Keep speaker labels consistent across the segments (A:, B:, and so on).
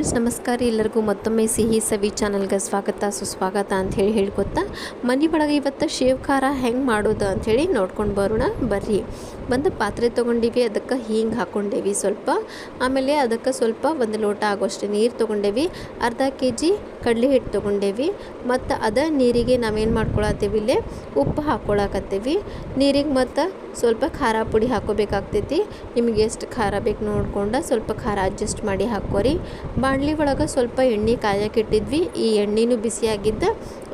A: Friends ನಮಸ್ಕಾರ ಎಲ್ಲರಿಗೂ ಮತ್ತೊಮ್ಮೆ ಸಿಹಿ ಸವಿ ಚಾನಲ್ಗೆ ಸ್ವಾಗತ ಸುಸ್ವಾಗತ ಅಂಥೇಳಿ ಹೇಳ್ಕೊತಾ ಮನೆ ಒಳಗೆ ಇವತ್ತು ಶೇವ್ ಖಾರ ಹೆಂಗೆ ಮಾಡೋದು ಅಂಥೇಳಿ ನೋಡ್ಕೊಂಡು ಬರೋಣ ಬರ್ರಿ. ಒಂದು ಪಾತ್ರೆ ತೊಗೊಂಡಿವಿ, ಅದಕ್ಕೆ ಹಿಂಗೆ ಹಾಕ್ಕೊಂಡೇವಿ ಸ್ವಲ್ಪ, ಆಮೇಲೆ ಅದಕ್ಕೆ ಸ್ವಲ್ಪ 1 ಲೋಟ ಆಗೋಷ್ಟು ನೀರು ತೊಗೊಂಡೇವಿ, ಅರ್ಧ kg ಕಡಲೆ ಹಿಟ್ಟು ತೊಗೊಂಡೇವಿ, ಮತ್ತು ಅದ ನೀರಿಗೆ ನಾವೇನು ಮಾಡ್ಕೊಳತ್ತೀವಿ ಇಲ್ಲೇ ಉಪ್ಪು ಹಾಕ್ಕೊಳಕತ್ತೀವಿ. ನೀರಿಗೆ ಮತ್ತು ಸ್ವಲ್ಪ ಖಾರ ಪುಡಿ ಹಾಕೋಬೇಕಾಗ್ತೈತಿ. ನಿಮಗೆ ಎಷ್ಟು ಖಾರ ಬೇಕು ನೋಡ್ಕೊಂಡು ಸ್ವಲ್ಪ ಖಾರ ಅಡ್ಜಸ್ಟ್ ಮಾಡಿ ಹಾಕೋರಿ. ಬಾಣಲಿ ಒಳಗೆ ಸ್ವಲ್ಪ ಎಣ್ಣೆ ಕಾಯಕ್ಕೆ ಇಟ್ಟಿದ್ವಿ, ಈ ಎಣ್ಣೆನೂ ಬಿಸಿಯಾಗಿದ್ದ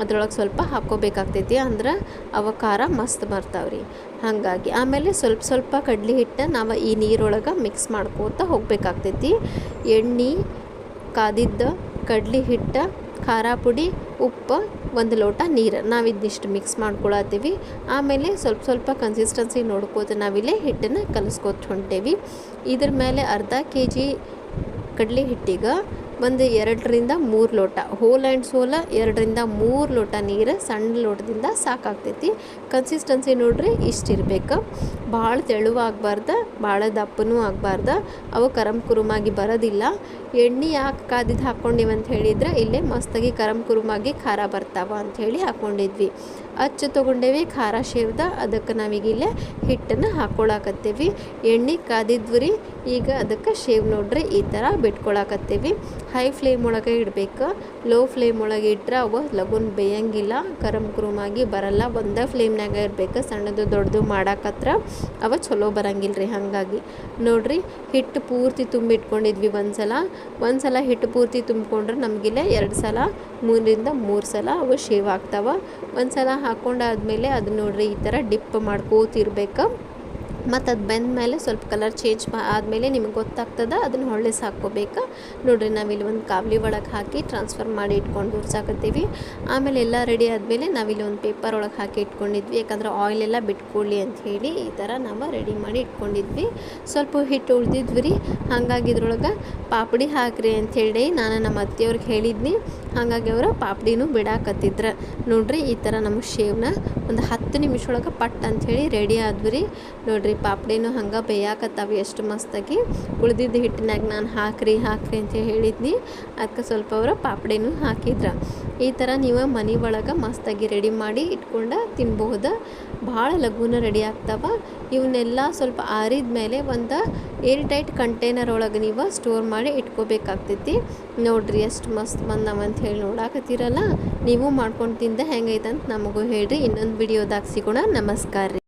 A: ಅದ್ರೊಳಗೆ ಸ್ವಲ್ಪ ಹಾಕ್ಕೋಬೇಕಾಗ್ತೈತಿ, ಅಂದ್ರೆ ಅವ ಖಾರ ಮಸ್ತ್ ಬರ್ತಾವ್ರಿ. ಹಾಗಾಗಿ ಆಮೇಲೆ ಸ್ವಲ್ಪ ಕಡ್ಲಿ ಹಿಟ್ಟು ನಾವು ಈ ನೀರೊಳಗೆ ಮಿಕ್ಸ್ ಮಾಡ್ಕೋತಾ ಹೋಗ್ಬೇಕಾಗ್ತೈತಿ. ಎಣ್ಣೆ ಕಾದಿದ್ದ ಕಡ್ಲಿ ಹಿಟ್ಟು, ಖಾರ ಪುಡಿ, ಉಪ್ಪು, 1 ಲೋಟ ನೀರು, ನಾವಿದಿಷ್ಟು ಮಿಕ್ಸ್ ಮಾಡ್ಕೊಳತ್ತೀವಿ. ಆಮೇಲೆ ಸ್ವಲ್ಪ ಕನ್ಸಿಸ್ಟೆನ್ಸಿ ನೋಡ್ಕೋತ ನಾವಿಲ್ಲೇ ಹಿಟ್ಟನ್ನು ಕಲಿಸ್ಕೋತ ಹೊಂಟೇವಿ. ಇದ್ರ ಮೇಲೆ ಅರ್ಧ kg ಕಡಲೆ ಹಿಟ್ಟಿಗೆ 2 ರಿಂದ 3 ಲೋಟ ಹೋಲ್ ಆ್ಯಂಡ್ ಸೋಲ 2 ರಿಂದ 3 ಲೋಟ ನೀರು ಸಣ್ಣ ಲೋಟದಿಂದ ಸಾಕಾಗ್ತೈತಿ. ಕನ್ಸಿಸ್ಟೆನ್ಸಿ ನೋಡ್ರಿ ಇಷ್ಟಿರ್ಬೇಕು. ಭಾಳ ತೆಳುವಾಗಬಾರ್ದು, ಭಾಳ ದಪ್ಪನೂ ಆಗಬಾರ್ದು, ಅವು ಕುರುಮಾಗಿ ಬರೋದಿಲ್ಲ. ಎಣ್ಣೆ ಯಾಕೆ ಕಾದಿದ್ದು ಹಾಕ್ಕೊಂಡಿವಿ ಅಂತ ಹೇಳಿದ್ರೆ ಇಲ್ಲೇ ಮಸ್ತಾಗಿ ಕುರುಮಾಗಿ ಖಾರ ಬರ್ತಾವ ಅಂಥೇಳಿ ಹಾಕ್ಕೊಂಡಿದ್ವಿ. ಅಚ್ಚು ತೊಗೊಂಡೇವಿ ಖಾರ ಶೇವ್ದ, ಅದಕ್ಕೆ ನಾವೀಗಿಲ್ಲೇ ಹಿಟ್ಟನ್ನು ಹಾಕ್ಕೊಳಕತ್ತೀವಿ. ಎಣ್ಣೆ ಕಾದಿದ್ವಿ, ಈಗ ಅದಕ್ಕೆ ಶೇವ್ ನೋಡ್ರಿ ಈ ಥರ ಬಿಟ್ಕೊಳಕತ್ತೀವಿ. ಹೈ ಫ್ಲೇಮ್ ಒಳಗೆ ಇಡಬೇಕು, ಲೋ ಫ್ಲೇಮ್ ಒಳಗೆ ಇಟ್ಟರೆ ಅವು ಲಗುನ್ ಬೇಯಂಗಿಲ್ಲ, ಕುರುಮಾಗಿ ಬರಲ್ಲ. ಒಂದೇ ಫ್ಲೇಮ್ನಾಗ ಇರಬೇಕು, ಸಣ್ಣದು ದೊಡ್ಡದು ಮಾಡಾಕತ್ರ ಅವ ಚಲೋ ಬರಂಗಿಲ್ಲ ರೀ. ಹಾಗಾಗಿ ನೋಡ್ರಿ ಹಿಟ್ಟು ಪೂರ್ತಿ ತುಂಬಿಟ್ಕೊಂಡಿದ್ವಿ. ಒಂದು ಸಲ ಹಿಟ್ಟು ಪೂರ್ತಿ ತುಂಬಿಕೊಂಡ್ರೆ ನಮಗಿಲ್ಲೇ 2 ಸಲ 3 ರಿಂದ 3 ಸಲ ಅವು ಶೇವ್ ಆಗ್ತಾವೆ. ಒಂದು ಸಲ ಹಾಕ್ಕೊಂಡಾದ್ಮೇಲೆ ಅದು ನೋಡ್ರಿ ಈ ಥರ ಡಿಪ್ ಮಾಡ್ಕೋತಿರ್ಬೇಕು. ಮತ್ತು ಅದು ಬೆಂದ ಮೇಲೆ ಸ್ವಲ್ಪ ಕಲರ್ ಚೇಂಜ್ ಆದಮೇಲೆ ನಿಮಗೆ ಗೊತ್ತಾಗ್ತದೆ, ಅದನ್ನು ಹೊಳ್ಳಿಸಿ ಹಾಕ್ಕೋಬೇಕು. ನೋಡಿರಿ ನಾವಿಲ್ಲಿ ಒಂದು ಕಾವಲಿ ಒಳಗೆ ಹಾಕಿ ಟ್ರಾನ್ಸ್ಫರ್ ಮಾಡಿ ಇಟ್ಕೊಂಡು ಉರ್ಸಾಕತ್ತೀವಿ. ಆಮೇಲೆ ಎಲ್ಲ ರೆಡಿ ಆದಮೇಲೆ ನಾವಿಲ್ಲಿ ಒಂದು ಪೇಪರ್ ಒಳಗೆ ಹಾಕಿ ಇಟ್ಕೊಂಡಿದ್ವಿ, ಯಾಕಂದ್ರೆ ಆಯಿಲ್ ಎಲ್ಲ ಬಿಟ್ಕೊಳ್ಳಿ ಅಂಥೇಳಿ ಈ ಥರ ನಾವು ರೆಡಿ ಮಾಡಿ ಇಟ್ಕೊಂಡಿದ್ವಿ. ಸ್ವಲ್ಪ ಹಿಟ್ಟು ಉಳಿದಿದ್ವಿ ರೀ, ಹಾಗಾಗಿ ಇದ್ರೊಳಗೆ ಪಾಪಡಿ ಹಾಕ್ರಿ ಅಂಥೇಳಿ ನಾನು ನಮ್ಮ ಅತ್ತೆಯವ್ರಿಗೆ ಹೇಳಿದ್ನಿ. ಹಾಗಾಗಿ ಅವರು ಪಾಪಡಿನೂ ಬಿಡಾಕತ್ತಿದ್ರು. ನೋಡ್ರಿ ಈ ಥರ ನಮ್ಮ ಶೇವ್ನ ಒಂದು 10 ನಿಮಿಷ ಒಳಗೆ ಪಟ್ ಅಂಥೇಳಿ ರೆಡಿ ಆದ್ವಿ. ನೋಡ್ರಿ ಪಾಪಡಿನೂ ಹಂಗೆ ಬೇಯಾಕತ್ತಾವೆ ಎಷ್ಟು ಮಸ್ತಾಗಿ. ಉಳಿದಿದ್ದ ಹಿಟ್ಟಿನಾಗ ನಾನು ಹಾಕ್ರಿ ಅಂತ ಹೇಳಿದ್ನಿ, ಅದಕ್ಕೆ ಸ್ವಲ್ಪ ಅವರು ಪಾಪಡಿನೂ ಹಾಕಿದ್ರು. ಈ ಥರ ನೀವು ಮನೆ ಒಳಗೆ ಮಸ್ತಾಗಿ ರೆಡಿ ಮಾಡಿ ಇಟ್ಕೊಂಡು ತಿನ್ಬಹುದು. ಭಾಳ ಲಘುನ ರೆಡಿ ಆಗ್ತಾವೆ. ಇವನ್ನೆಲ್ಲ ಸ್ವಲ್ಪ ಆರಿದ ಮೇಲೆ ಒಂದು ಏರ್ ಟೈಟ್ ಕಂಟೈನರ್ ಒಳಗೆ ನೀವು ಸ್ಟೋರ್ ಮಾಡಿ ಇಟ್ಕೋಬೇಕಾಗ್ತೈತಿ. ನೋಡ್ರಿ ಎಷ್ಟು ಮಸ್ತ್ ಬಂದವ ಅಂತ ಹೇಳಿ ನೋಡಾಕತ್ತೀರಲ್ಲ, ನೀವು ಮಾಡ್ಕೊಂಡು ತಿಂದ ಹೆಂಗೈತೆ ಅಂತ ನಮಗೂ ಹೇಳ್ರಿ. ಇನ್ನೊಂದು ವಿಡಿಯೋದಾಗ ಸಿಗೋಣ. ನಮಸ್ಕಾರ ರೀ.